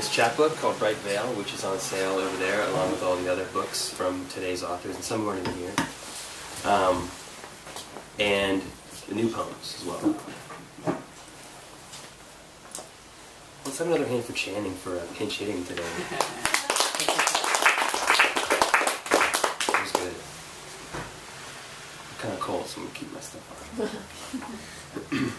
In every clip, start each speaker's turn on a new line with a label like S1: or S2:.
S1: this chapbook called Bright Veil, which is on sale over there, along with all the other books from today's authors, and some aren't even here. And the new poems as well. Let's have another hand for Channing for pinch hitting today. That was good. I'm kind of cold, so I'm going to keep my stuff on.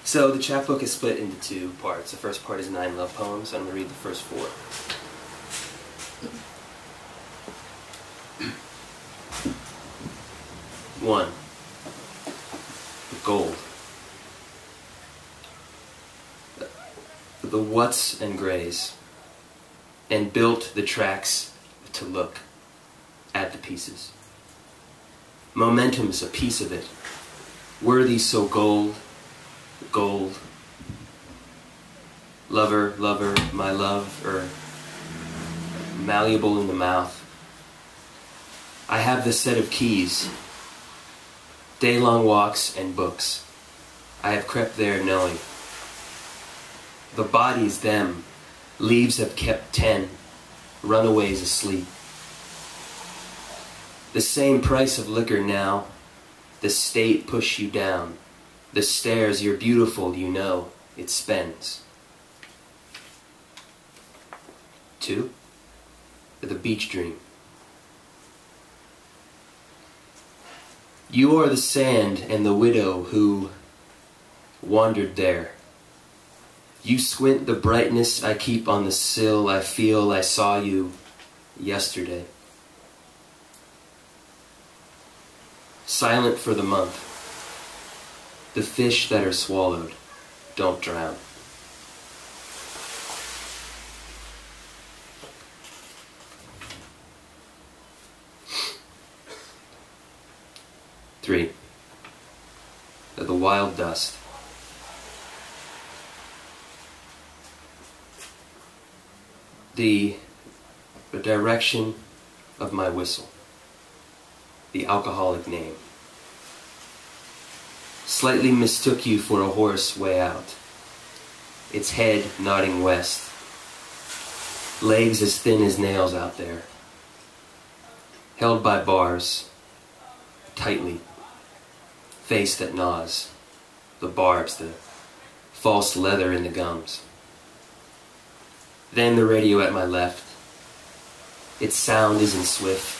S1: So the chapbook is split into two parts. The first part is 9 love poems. I'm going to read the first 4. One, the gold. The whats and grays, and built the tracks to look at the pieces. Momentum's a piece of it, worthy so gold, gold. Lover, lover, my love, malleable in the mouth. I have the set of keys, day-long walks and books. I have crept there knowing. The body's them, leaves have kept 10, runaways asleep. The same price of liquor now, the state push you down, the stairs you're beautiful, you know, it spends. 2, the beach dream. You are the sand and the widow who wandered there. You squint the brightness I keep on the sill. I feel I saw you yesterday. Silent for the month. The fish that are swallowed don't drown. Three, the wild dust. The direction of my whistle, the alcoholic name. Slightly mistook you for a horse way out, its head nodding west, legs as thin as nails out there, held by bars, tightly, face that gnaws, the barbs, the false leather in the gums. Then the radio at my left. Its sound isn't swift.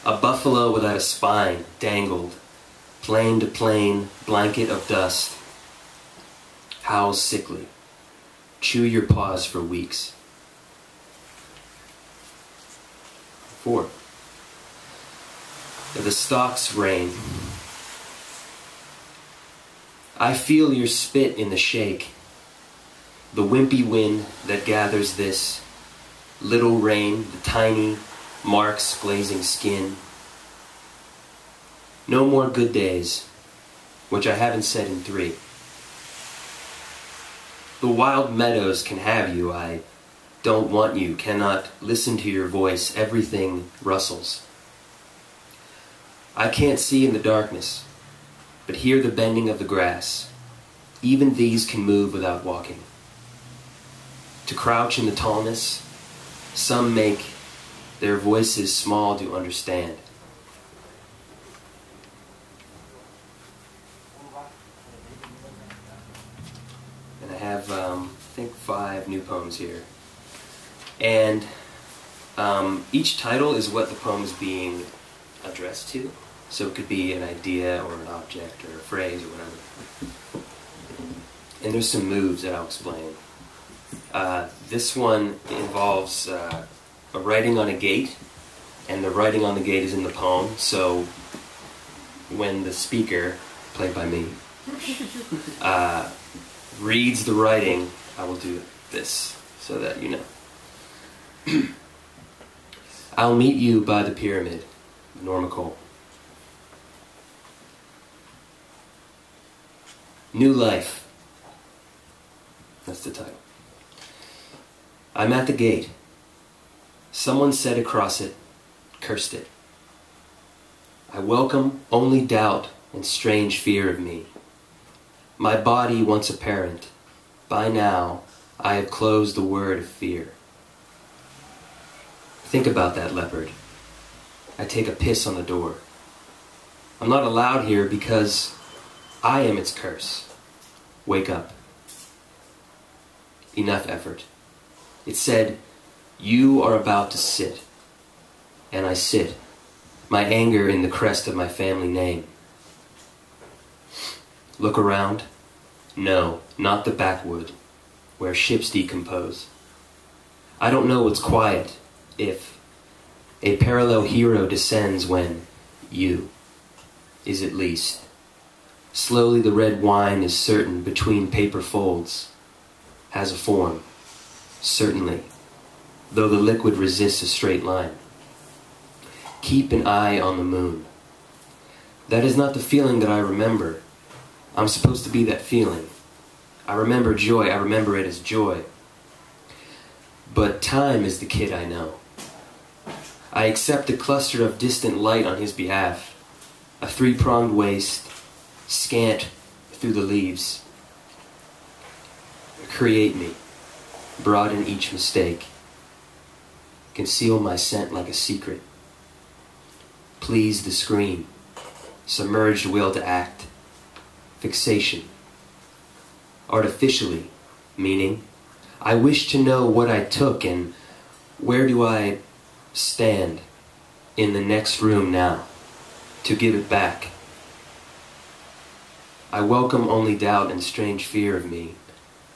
S1: A buffalo without a spine dangled, plane to plane, blanket of dust. Howls sickly. Chew your paws for weeks. 4. The stalks rain. I feel your spit in the shake. The wimpy wind that gathers this little rain, the tiny marks glazing skin. No more good days, which I haven't said in 3. The wild meadows can have you, I don't want you, cannot listen to your voice, everything rustles. I can't see in the darkness, but hear the bending of the grass. Even these can move without walking. To crouch in the tallness, some make their voices small to understand. And I have, I think, 5 new poems here. And each title is what the poem is being addressed to. So it could be an idea or an object or a phrase or whatever. And there's some moves that I'll explain. This one involves a writing on a gate, and the writing on the gate is in the poem, so when the speaker, played by me, reads the writing, I will do this, so that you know. I'll meet you by the pyramid, Norma Cole. New life. That's the title. I'm at the gate. Someone said across it, cursed it. I welcome only doubt and strange fear of me. My body once apparent, by now I have closed the word of fear. Think about that leopard. I take a piss on the door. I'm not allowed here because I am its curse. Wake up. Enough effort. It said, you are about to sit. And I sit, my anger in the crest of my family name. Look around. No, not the backwood, where ships decompose. I don't know what's quiet, if a parallel hero descends when you is at least. Slowly the red wine is certain between paper folds, has a form, certainly, though the liquid resists a straight line. Keep an eye on the moon. That is not the feeling that I remember. I'm supposed to be that feeling. I remember joy, I remember it as joy. But time is the kid I know. I accept a cluster of distant light on his behalf, a three-pronged waist, scant through the leaves. Create me, broaden each mistake, conceal my scent like a secret. Please the screen, submerged will to act, fixation. Artificially, meaning, I wish to know what I took and where do I stand in the next room now to give it back. I welcome only doubt and strange fear of me.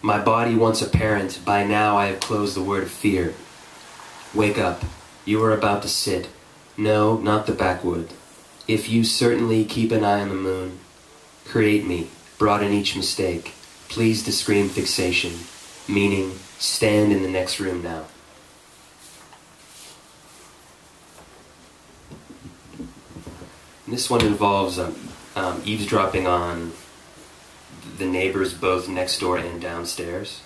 S1: My body once apparent, by now I have closed the word of fear. Wake up, you are about to sit. No, not the backwood. If you certainly keep an eye on the moon, create me, broaden each mistake. Please the scream fixation, meaning stand in the next room now. This one involves eavesdropping on the neighbors both next door and downstairs.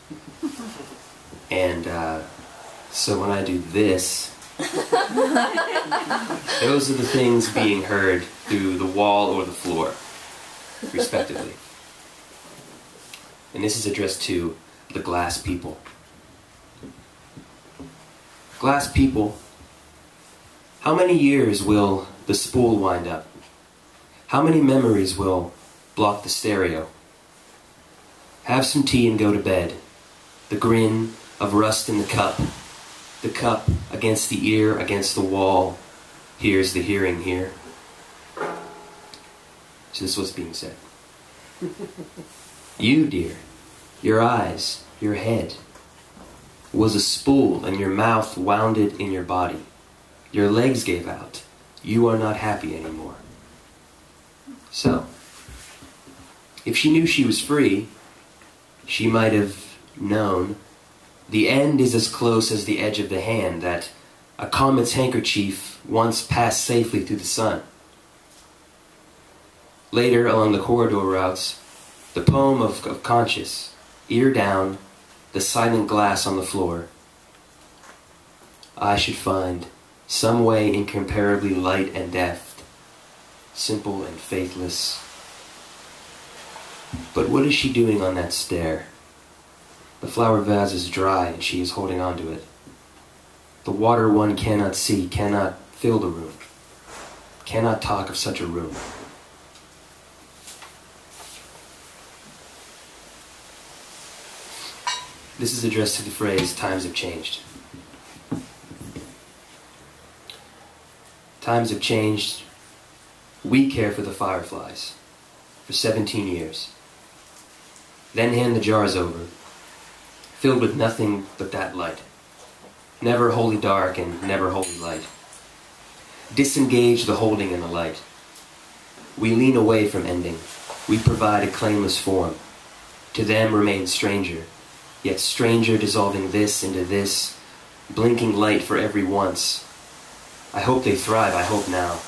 S1: And so when I do this, those are the things being heard through the wall or the floor, respectively. And this is addressed to the glass people. Glass people, how many years will the spool wind up? How many memories will block the stereo? Have some tea and go to bed. The grin of rust in the cup against the ear, against the wall. Here's the hearing here. So this is what's being said. You, dear, your eyes, your head, was a spool and your mouth wound it in your body. Your legs gave out. You are not happy anymore. So, if she knew she was free, she might have known the end is as close as the edge of the hand that a comet's handkerchief once passed safely through the sun. Later, along the corridor routes, the poem of conscious, ear down, the silent glass on the floor. I should find some way incomparably light and deft, simple and faithless. But what is she doing on that stair? The flower vase is dry and she is holding on to it. The water one cannot see, cannot fill the room, cannot talk of such a room. This is addressed to the phrase, times have changed. Times have changed. We care for the fireflies for 17 years. Then hand the jars over, filled with nothing but that light. Never wholly dark and never wholly light. Disengage the holding and the light. We lean away from ending. We provide a claimless form. To them remain stranger, yet stranger dissolving this into this, blinking light for every once. I hope they thrive, I hope now.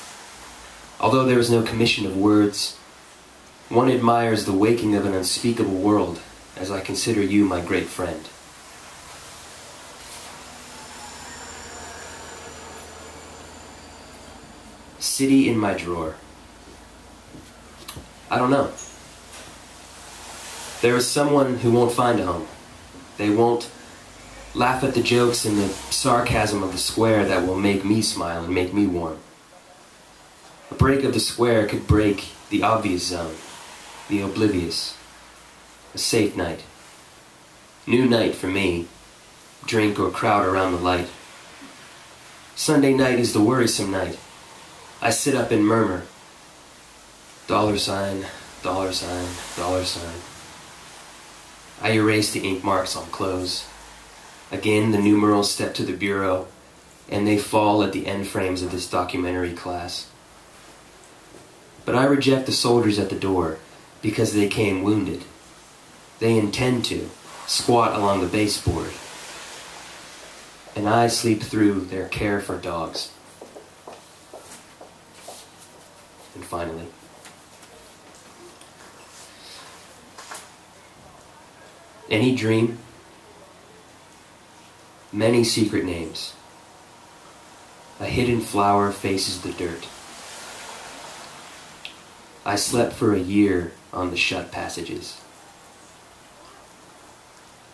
S1: Although there is no commission of words, one admires the waking of an unspeakable world, as I consider you my great friend. City in my drawer. I don't know. There is someone who won't find a home. They won't laugh at the jokes and the sarcasm of the square that will make me smile and make me warm. A break of the square could break the obvious zone, the oblivious. A safe night. New night for me. Drink or crowd around the light. Sunday night is the worrisome night. I sit up and murmur. $, $, $. I erase the ink marks on clothes. Again, the numerals step to the bureau, and they fall at the end frames of this documentary class. But I reject the soldiers at the door because they came wounded. They intend to squat along the baseboard, and I sleep through their care for dogs. And finally, any dream, many secret names. A hidden flower faces the dirt. I slept for a year on the shut passages.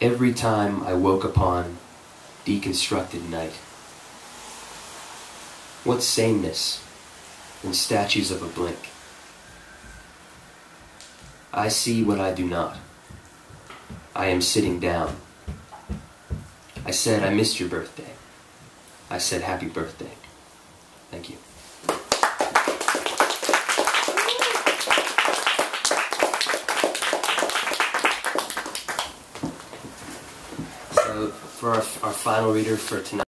S1: Every time I woke upon deconstructed night. What sameness in statues of a blink. I see what I do not. I am sitting down. I said I missed your birthday. I said happy birthday. Thank you. So for our final reader for tonight,